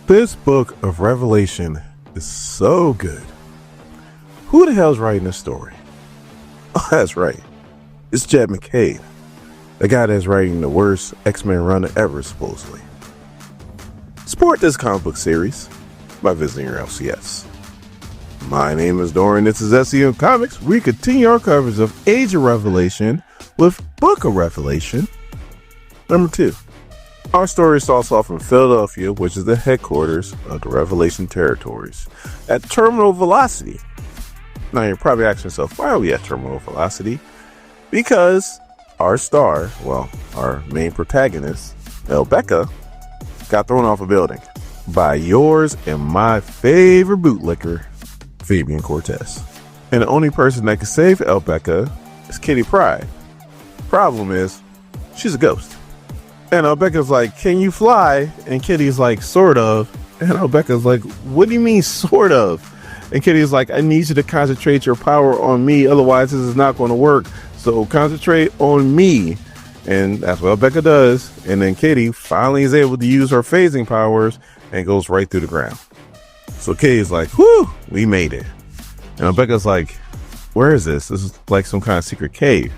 This book of Revelation is so good. Who the hell's writing this story? Oh, that's right. It's Jed Mackay, the guy that's writing the worst X-Men run ever, supposedly. Support this comic book series by visiting your LCS. My name is Dorian. This is SEM Comics. We continue our coverage of Age of Revelation with Book of Revelation number 2. Our story starts off in Philadelphia, which is the headquarters of the Revelation territories, at terminal velocity. Now you're probably asking yourself, why are we at terminal velocity? Because our star, our main protagonist, Elbecca, got thrown off a building by yours and my favorite bootlicker, Fabian Cortez. And the only person that can save Elbecca is Kitty Pryde. Problem is, she's a ghost. And Elbecca's like, can you fly? And Kitty's like, sort of. And Elbecca's like, what do you mean, sort of? And Kitty's like, I need you to concentrate your power on me, otherwise this is not going to work. So concentrate on me. And that's what Elbecca does. And then Kitty finally is able to use her phasing powers and goes right through the ground. So Kitty's like, whew, we made it. And Elbecca's like, where is this? This is like some kind of secret cave.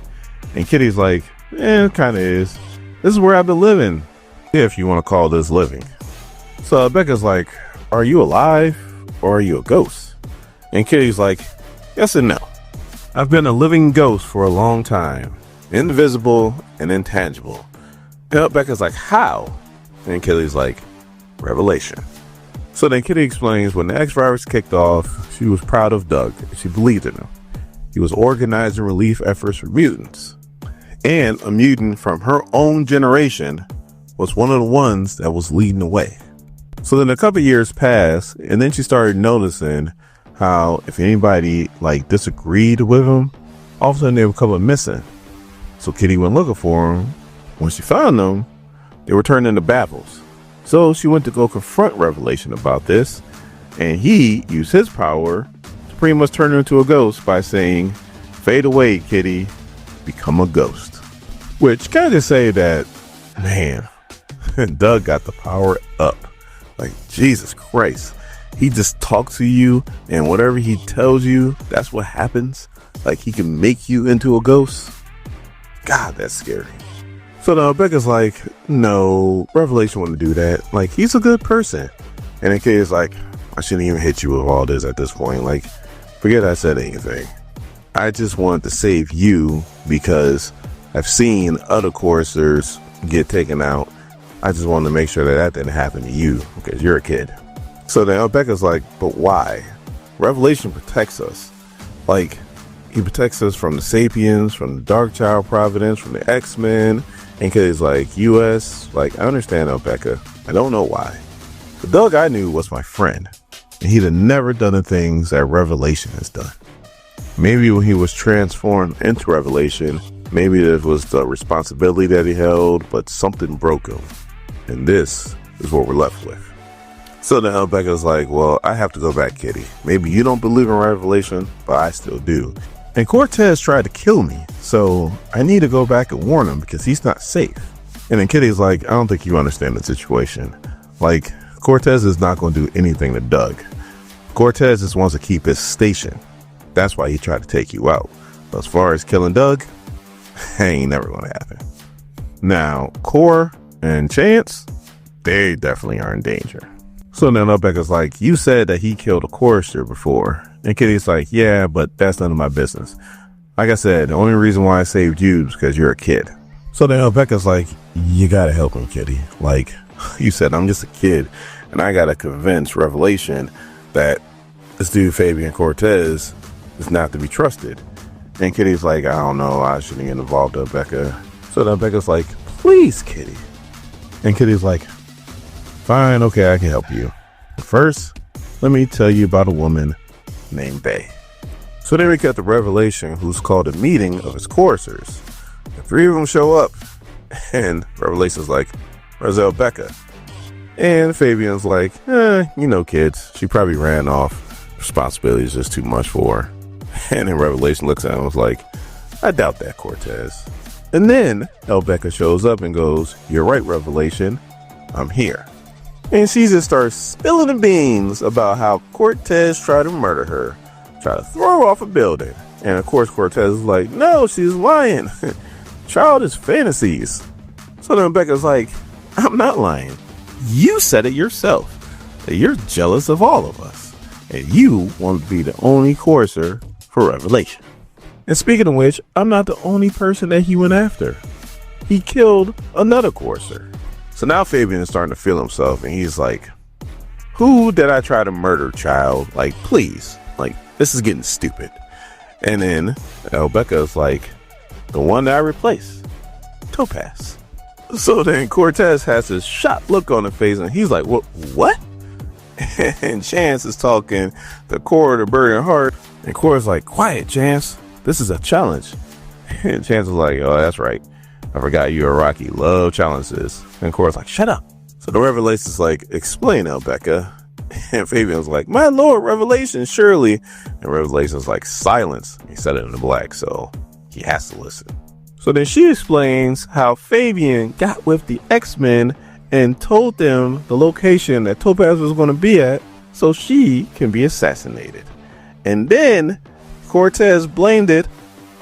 And Kitty's like, it kind of is. This is where I've been living, if you want to call this living. So Elbecca's like, are you alive or are you a ghost? And Kitty's like, yes and no. I've been a living ghost for a long time, invisible and intangible. And Elbecca's like, how? And Kitty's like, revelation. So then Kitty explains when the X-Virus kicked off, she was proud of Doug. She believed in him. He was organizing relief efforts for mutants. And a mutant from her own generation was one of the ones that was leading the way. So then a couple years passed, and then she started noticing how if anybody disagreed with him, all of a sudden they would come up missing. So Kitty went looking for them. When she found them, they were turned into baffles. So she went to go confront Revelation about this, and he used his power to pretty much turn her into a ghost by saying, fade away, Kitty, become a ghost. Which kind of say that, man, Doug got the power up. Like, Jesus Christ. He just talks to you, and whatever he tells you, that's what happens. Like, he can make you into a ghost. God, that's scary. So now Becca's like, no, Revelation wouldn't do that. Like, he's a good person. And the kid is like, I shouldn't even hit you with all this at this point. Like, forget I said anything. I just wanted to save you because I've seen other choristers get taken out. I just wanted to make sure that didn't happen to you because you're a kid. So then Elbecca's like, but why? Revelation protects us. Like, he protects us from the Sapiens, from the Dark Child Providence, from the X-Men. And Kitty's like, US, like, I understand Elbecca. I don't know why. The Doug I knew was my friend. And he'd have never done the things that Revelation has done. Maybe when he was transformed into Revelation, maybe it was the responsibility that he held, but something broke him. And this is what we're left with. So then Elbecca's like, well, I have to go back, Kitty. Maybe you don't believe in Revelation, but I still do. And Cortez tried to kill me, so I need to go back and warn him because he's not safe. And then Kitty's like, I don't think you understand the situation. Like, Cortez is not going to do anything to Doug. Cortez just wants to keep his station. That's why he tried to take you out. But as far as killing Doug, ain't never going to happen. Now, Cor and Chance, they definitely are in danger. So then Elbecca's like, you said that he killed a chorister before. And Kitty's like, yeah, but that's none of my business. Like I said, the only reason why I saved you is because you're a kid. So then Elbecca's like, you gotta help him, Kitty. Like, you said, I'm just a kid, and I gotta convince Revelation that this dude Fabian Cortez is not to be trusted. And Kitty's like, I don't know, I shouldn't get involved, Elbecca. So then Elbecca's like, please, Kitty. And Kitty's like, fine, okay, I can help you. First, let me tell you about a woman named Bay. So then we got the Revelation, who's called a meeting of his choristers. The 3 of them show up, and Revelation's like, where's Elbecca? And Fabian's like, kids, she probably ran off. Responsibility is just too much for her. And then Revelation looks at him and was like, I doubt that, Cortez. And then Elbecca shows up and goes, you're right, Revelation, I'm here. And she just starts spilling the beans about how Cortez tried to murder her, tried to throw her off a building. And of course, Cortez is like, no, she's lying. Childish fantasies. So then Elbecca's like, I'm not lying. You said it yourself, that you're jealous of all of us. And you want to be the only courser for Revelation. And speaking of which, I'm not the only person that he went after. He killed another courser. So now Fabian is starting to feel himself, and he's like, who did I try to murder, child? Like, please. Like, this is getting stupid. And then Elbecca is like, the one that I replaced, Topaz. So then Cortez has this shocked look on his face, and he's like, what? And Chance is talking the core of the burning heart, and Cora's like, quiet, Chance. This is a challenge. And Chance is like, oh, that's right. I forgot you're a Rocky. Love challenges. And Cora's like, shut up. So the Revelation's like, explain, Elbecca. And Fabian's like, my lord, Revelation, surely. And Revelation's like, silence. He said it in the black, so he has to listen. So then she explains how Fabian got with the X-Men and told them the location that Topaz was going to be at so she can be assassinated. And then Cortez blamed it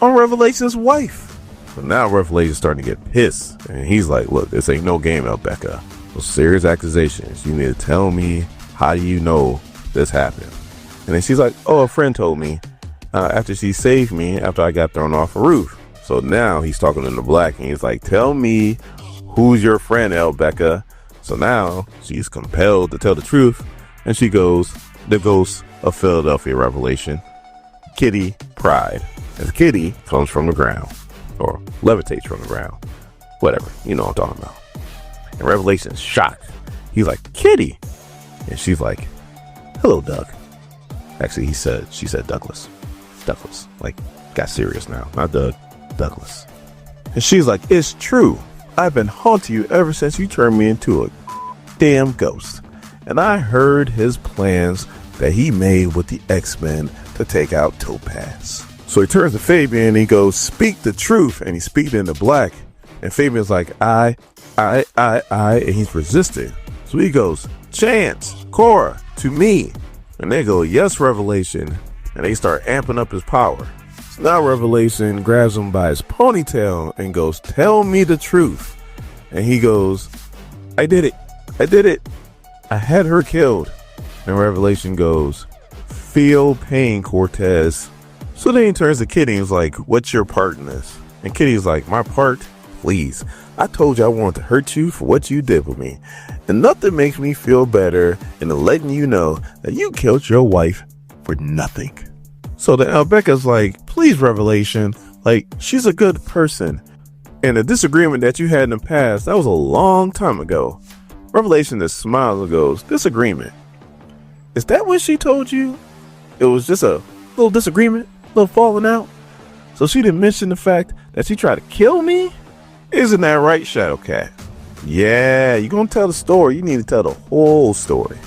on Revelation's wife. So now Revelation's starting to get pissed. And he's like, look, this ain't no game, Elbecca. Those serious accusations. You need to tell me, how do you know this happened? And then she's like, oh, a friend told me after she saved me after I got thrown off a roof. So now he's talking in the black, and he's like, tell me, who's your friend, Elbecca? So now she's compelled to tell the truth. And she goes, the ghost of Philadelphia Revelation, Kitty Pryde. As Kitty comes from the ground, or levitates from the ground, whatever, you know what I'm talking about. And Revelation's shocked. He's like, Kitty. And she's like, hello, Doug. Actually, she said Douglas. Douglas. Like, got serious now. Not Doug, Douglas. And she's like, it's true. I've been haunting you ever since you turned me into a damn ghost. And I heard his plans that he made with the X-Men to take out Topaz. So he turns to Fabian and he goes, speak the truth. And he's speaking in the black. And Fabian's like, I, and he's resisting. So he goes, Chance, Cora, to me. And they go, yes, Revelation. And they start amping up his power. So now Revelation grabs him by his ponytail and goes, tell me the truth. And he goes, I did it. I had her killed. And Revelation goes, feel pain, Cortez. So then he turns to Kitty and he's like, what's your part in this? And Kitty's like, my part? Please. I told you I wanted to hurt you for what you did with me. And nothing makes me feel better than letting you know that you killed your wife for nothing. So then Elbecca's like, please, Revelation, like, she's a good person. And the disagreement that you had in the past, that was a long time ago. Revelation just smiles and goes, disagreement? Is that what she told you? It was just a little disagreement, a little falling out? So she didn't mention the fact that she tried to kill me? Isn't that right, Shadowcat? Yeah, you're going to tell the story. You need to tell the whole story.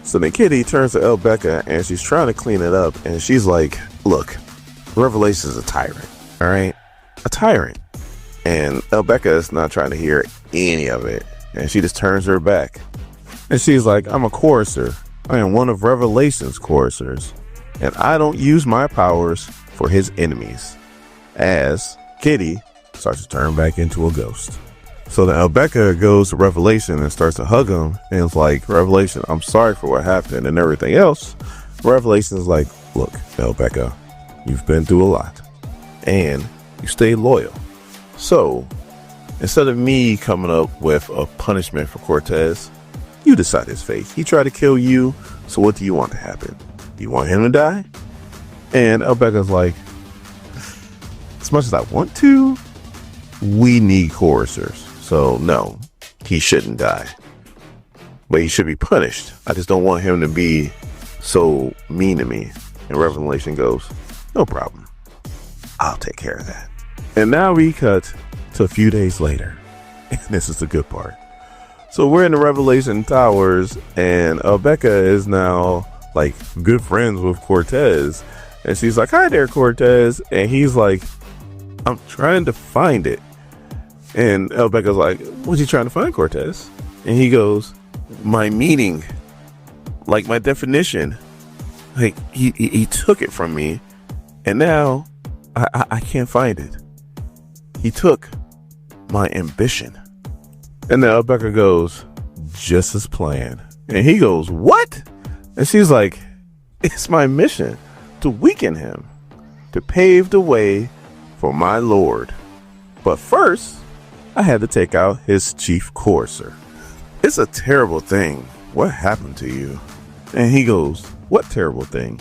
So then Kitty turns to Elbecca and she's trying to clean it up. And she's like, look, Revelation is a tyrant. All right? A tyrant. And Elbecca is not trying to hear any of it. And she just turns her back. And she's like, I'm a chorister. I am one of Revelation's choristers. And I don't use my powers for his enemies. As Kitty starts to turn back into a ghost. So then Elbecca goes to Revelation and starts to hug him. And it's like, Revelation, I'm sorry for what happened and everything else. Revelation is like, look, Elbecca, you've been through a lot. And you stayed loyal. So instead of me coming up with a punishment for Cortez, you decide his fate. He tried to kill you. So what do you want to happen? Do you want him to die? And Elbecca's like, as much as I want to, we need choristers. So no, he shouldn't die. But he should be punished. I just don't want him to be so mean to me. And Revelation goes, no problem. I'll take care of that. And now we cut to a few days later. And this is the good part. So we're in the Revelation Towers and Elbecca is now like good friends with Cortez. And she's like, hi there, Cortez. And he's like, I'm trying to find it. And Elbecca's like, what you trying to find, Cortez? And he goes, my meaning, like my definition. Like he took it from me, and now I can't find it. He took my ambition. And then Elbecca goes, just as planned. And he goes, what? And she's like, it's my mission to weaken him, to pave the way for my lord. But first, I had to take out his chief courser. It's a terrible thing. What happened to you? And he goes, what terrible thing?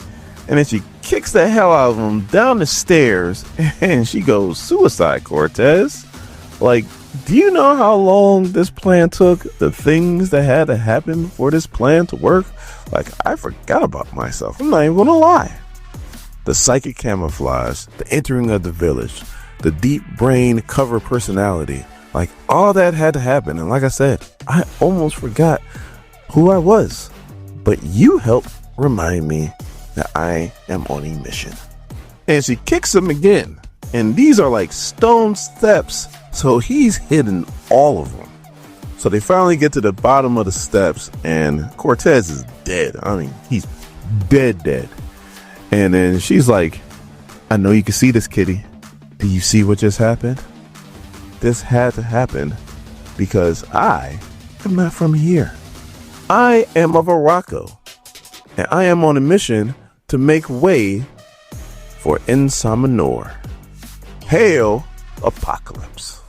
And then she kicks the hell out of him down the stairs, and she goes, suicide, Cortez. Like, do you know how long this plan took? The things that had to happen for this plan to work? Like, I forgot about myself. I'm not even gonna lie. The psychic camouflage, the entering of the village, the deep brain cover personality, like all that had to happen. And like I said, I almost forgot who I was. But you helped remind me that I am on a mission. And she kicks him again. And these are like stone steps. So he's hidden all of them. So they finally get to the bottom of the steps, and Cortez is dead. I mean, he's dead. And then she's like, I know you can see this, kitty. Do you see what just happened? This had to happen because I am not from here. I am of Morocco, and I am on a mission to make way for Insamanor. Hail Apocalypse.